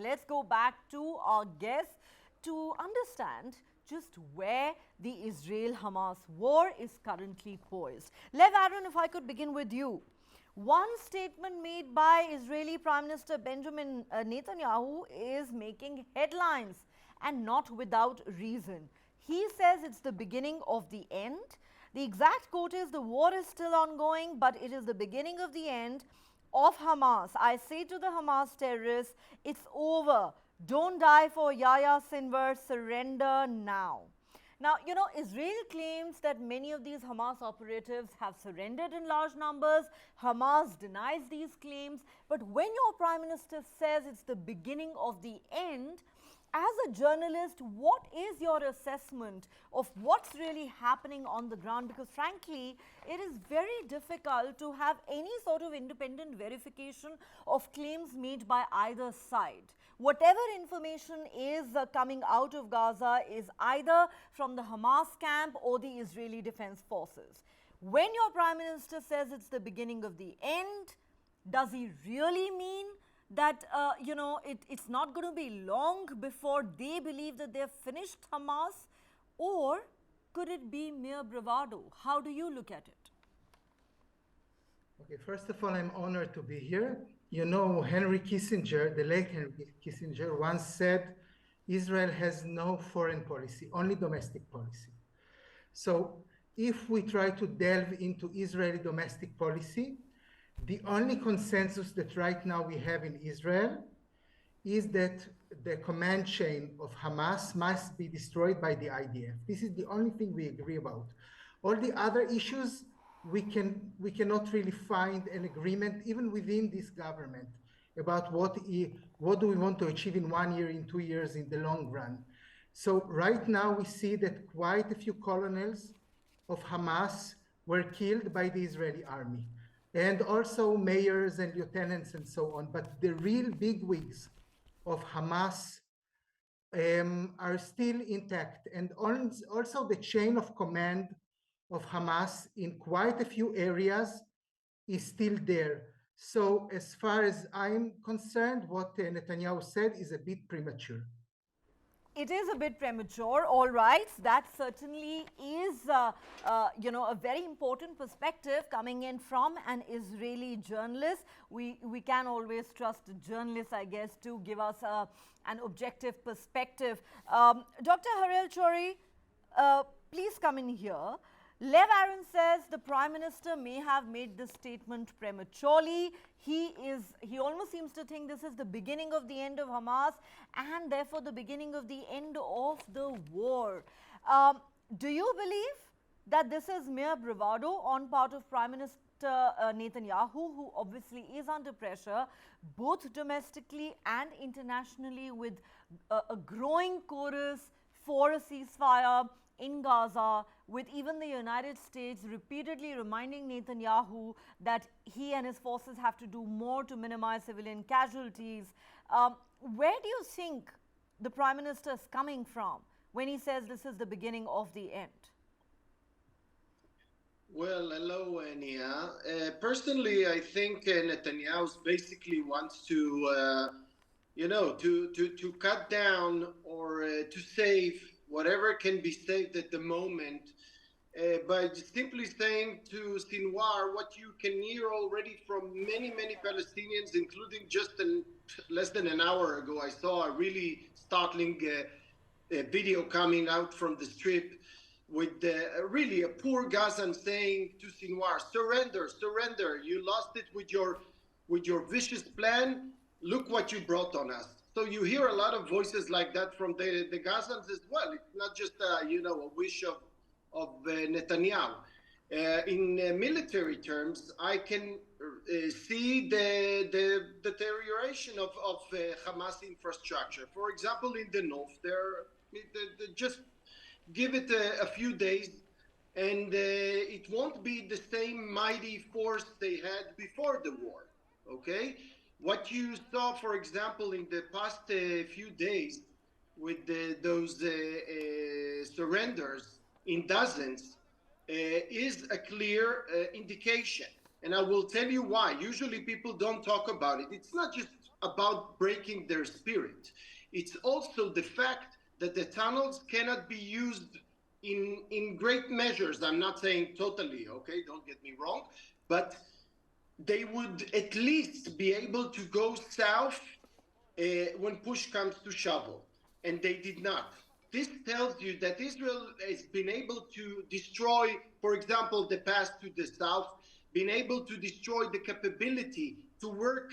let's go back to our guests to understand just where the Israel-Hamas war is currently poised. Lev, Aaron, if I could begin with you. One statement made by Israeli Prime Minister Benjamin Netanyahu is making headlines, and not without reason. He says it's the beginning of the end. The exact quote is, the war is still ongoing, but it is the beginning of the end of Hamas. I say to the Hamas terrorists, it's over. Don't die for Yahya Sinwar. Surrender now. Now, you know, Israel claims that many of these Hamas operatives have surrendered in large numbers. Hamas denies these claims. But when your Prime Minister says it's the beginning of the end, as a journalist, what is your assessment of what's really happening on the ground? Because frankly, it is very difficult to have any sort of independent verification of claims made by either side. Whatever information is coming out of Gaza is either from the Hamas camp or the Israeli Defense Forces. When your Prime Minister says it's the beginning of the end, does he really mean that, it's not going to be long before they believe that they've finished Hamas? Or could it be mere bravado? How do you look at it? Okay, first of all, I'm honored to be here. You know, Henry Kissinger, the late Henry Kissinger, once said, Israel has no foreign policy, only domestic policy. So if we try to delve into Israeli domestic policy, the only consensus that right now we have in Israel is that the command chain of Hamas must be destroyed by the IDF. This is the only thing we agree about. All the other issues, we cannot really find an agreement, even within this government, about what do we want to achieve in 1 year, in 2 years, in the long run. So right now we see that quite a few colonels of Hamas were killed by the Israeli army, and also mayors and lieutenants and so on. But the real bigwigs of Hamas are still intact. And also the chain of command of Hamas in quite a few areas is still there. So as far as I'm concerned, what Netanyahu said is a bit premature. It is a bit premature, all right. That certainly is, a very important perspective coming in from an Israeli journalist. We can always trust journalists, I guess, to give us an objective perspective. Dr. Harel Chori, please come in here. Lev Aaron says the Prime Minister may have made this statement prematurely. He almost seems to think this is the beginning of the end of Hamas and therefore the beginning of the end of the war. Do you believe that this is mere bravado on part of Prime Minister Netanyahu, who obviously is under pressure both domestically and internationally, with a growing chorus for a ceasefire in Gaza, with even the United States repeatedly reminding Netanyahu that he and his forces have to do more to minimize civilian casualties? Where do you think the Prime Minister is coming from when he says this is the beginning of the end? Well, hello, Nia. Personally, I think Netanyahu basically wants to, to cut down or to save whatever can be saved at the moment by simply saying to Sinwar what you can hear already from many, many Palestinians, including just less than an hour ago. I saw a really startling video coming out from the Strip with really a poor Gazan saying to Sinwar, surrender, surrender. You lost it with your vicious plan. Look what you brought on us. So you hear a lot of voices like that from the Gazans as well. It's not just a wish of Netanyahu. In military terms, I can see the deterioration of Hamas infrastructure. For example, in the north, just give it a few days, and it won't be the same mighty force they had before the war. Okay. What you saw, for example, in the past few days with those surrenders in dozens is a clear indication. And I will tell you why. Usually people don't talk about it. It's not just about breaking their spirit. It's also the fact that the tunnels cannot be used in great measures. I'm not saying totally, okay, don't get me wrong, but they would at least be able to go south when push comes to shovel, and they did not. This tells you that Israel has been able to destroy, for example, the pass to the south, been able to destroy the capability to work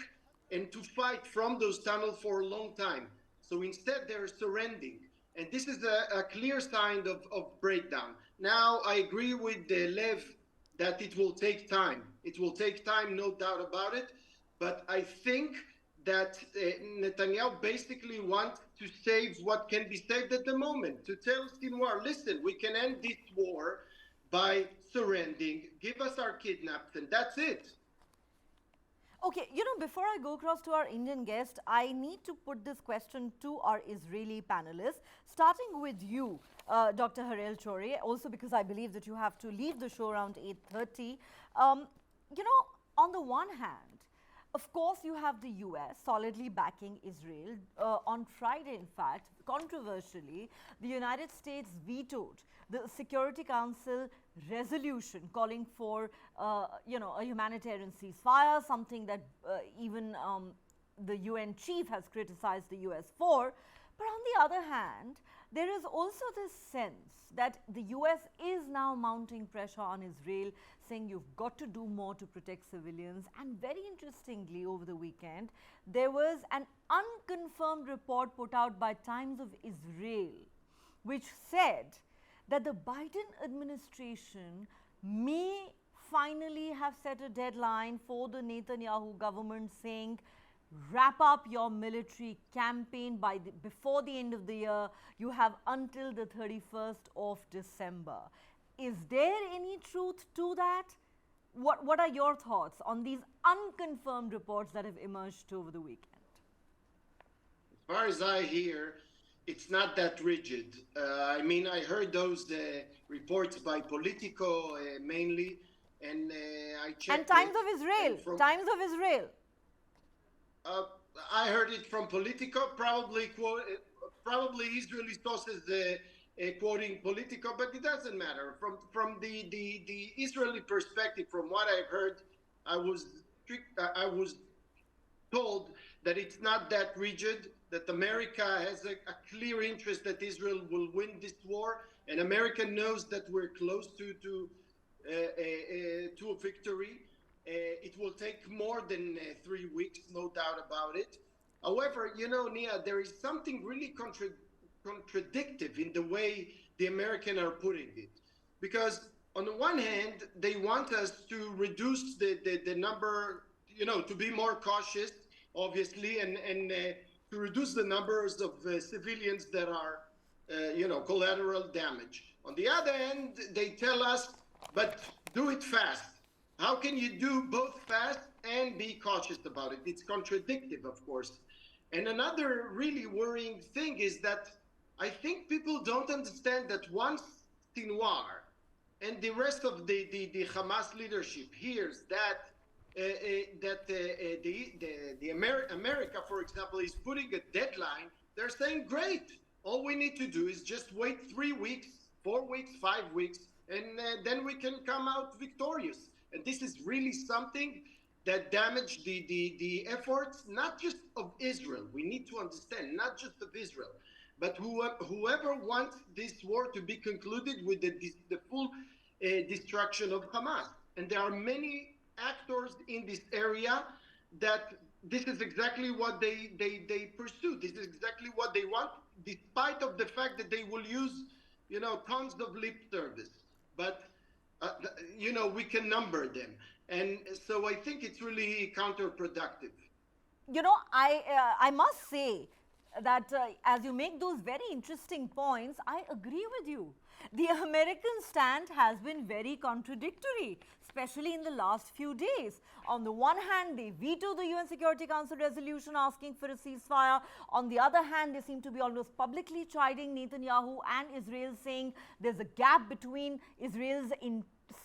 and to fight from those tunnels for a long time. So instead, they're surrendering. And this is a clear sign of breakdown. Now, I agree with Lev that it will take time. It will take time, no doubt about it. But I think that Netanyahu basically wants to save what can be saved at the moment, to tell Sinwar, listen, we can end this war by surrendering, give us our kidnapped, and that's it. Okay, before I go across to our Indian guest, I need to put this question to our Israeli panelists, starting with you, Dr. Harel Chore, also because I believe that you have to leave the show around 8:30. On the one hand, of course, you have the US solidly backing Israel. On Friday, in fact, controversially, the United States vetoed the Security Council resolution calling for, a humanitarian ceasefire, something that even the UN chief has criticized the US for. But on the other hand, there is also this sense that the US is now mounting pressure on Israel, saying you've got to do more to protect civilians. And very interestingly, over the weekend, there was an unconfirmed report put out by Times of Israel, which said that the Biden administration may finally have set a deadline for the Netanyahu government, saying wrap up your military campaign before the end of the year. You have until the 31st of December. Is there any truth to that? What are your thoughts on these unconfirmed reports that have emerged over the weekend? As far as I hear, it's not that rigid. I heard those reports by Politico mainly, and I checked. And Times of Israel. Times of Israel. I heard it from Politico, probably Israeli sources quoting Politico, but it doesn't matter. From the Israeli perspective, from what I've heard, I was told that it's not that rigid, that America has a clear interest that Israel will win this war, and America knows that we're close to a victory. It will take more than 3 weeks, no doubt about it. However, Nia, there is something really contradictory in the way the Americans are putting it. Because on the one hand, they want us to reduce the number, to be more cautious, obviously, and to reduce the numbers of civilians that are, collateral damage. On the other hand, they tell us, but do it fast. How can you do both fast and be cautious about it? It's contradictory, of course. And another really worrying thing is that I think people don't understand that once Sinwar and the rest of the Hamas leadership hears that America, for example, is putting a deadline, they're saying, great, all we need to do is just wait 3 weeks, 4 weeks, 5 weeks, and then we can come out victorious. And this is really something that damaged the efforts, not just of Israel. We need to understand, not just of Israel, but whoever wants this war to be concluded with the full destruction of Hamas. And there are many actors in this area that this is exactly what they pursue. This is exactly what they want, despite of the fact that they will use, tons of lip service. But we can number them. And so I think it's really counterproductive. I must say that as you make those very interesting points, I agree with you. The American stand has been very contradictory, especially in the last few days. On the one hand, they veto the UN Security Council resolution asking for a ceasefire. On the other hand, they seem to be almost publicly chiding Netanyahu and Israel, saying there's a gap between Israel's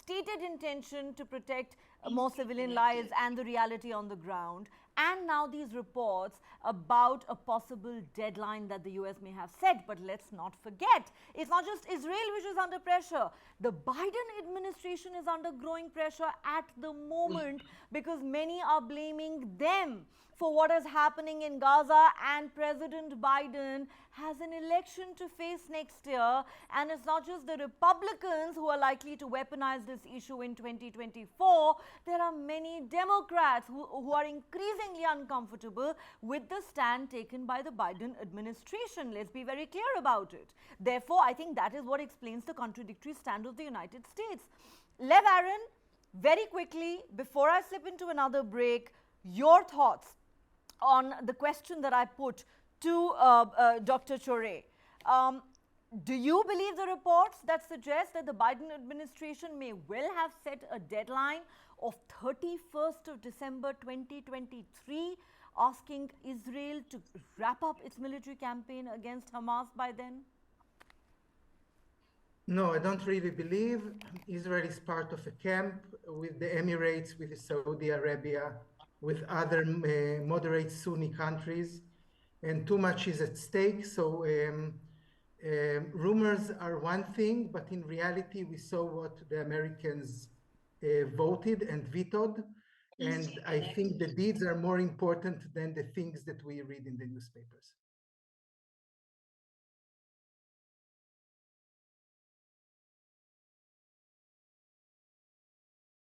stated intention to protect more civilian lives and the reality on the ground. and now these reports about a possible deadline that the US may have set. But let's not forget, it's not just Israel which is under pressure. The Biden administration is under growing pressure at the moment because many are blaming them for what is happening in Gaza, and President Biden has an election to face next year, and it's not just the Republicans who are likely to weaponize this issue in 2024. There are many Democrats who are increasingly uncomfortable with the stand taken by the Biden administration. Let's be very clear about it. Therefore, I think that is what explains the contradictory stand of the United States. Lev Aaron, very quickly, before I slip into another break, your thoughts on the question that I put to Dr. Chore. Do you believe the reports that suggest that the Biden administration may well have set a deadline of 31st of December 2023, asking Israel to wrap up its military campaign against Hamas by then? No, I don't really believe. Israel is part of a camp with the Emirates, with Saudi Arabia, with other moderate Sunni countries, and too much is at stake. So rumors are one thing, but in reality, we saw what the Americans voted and vetoed. And I think the deeds are more important than the things that we read in the newspapers.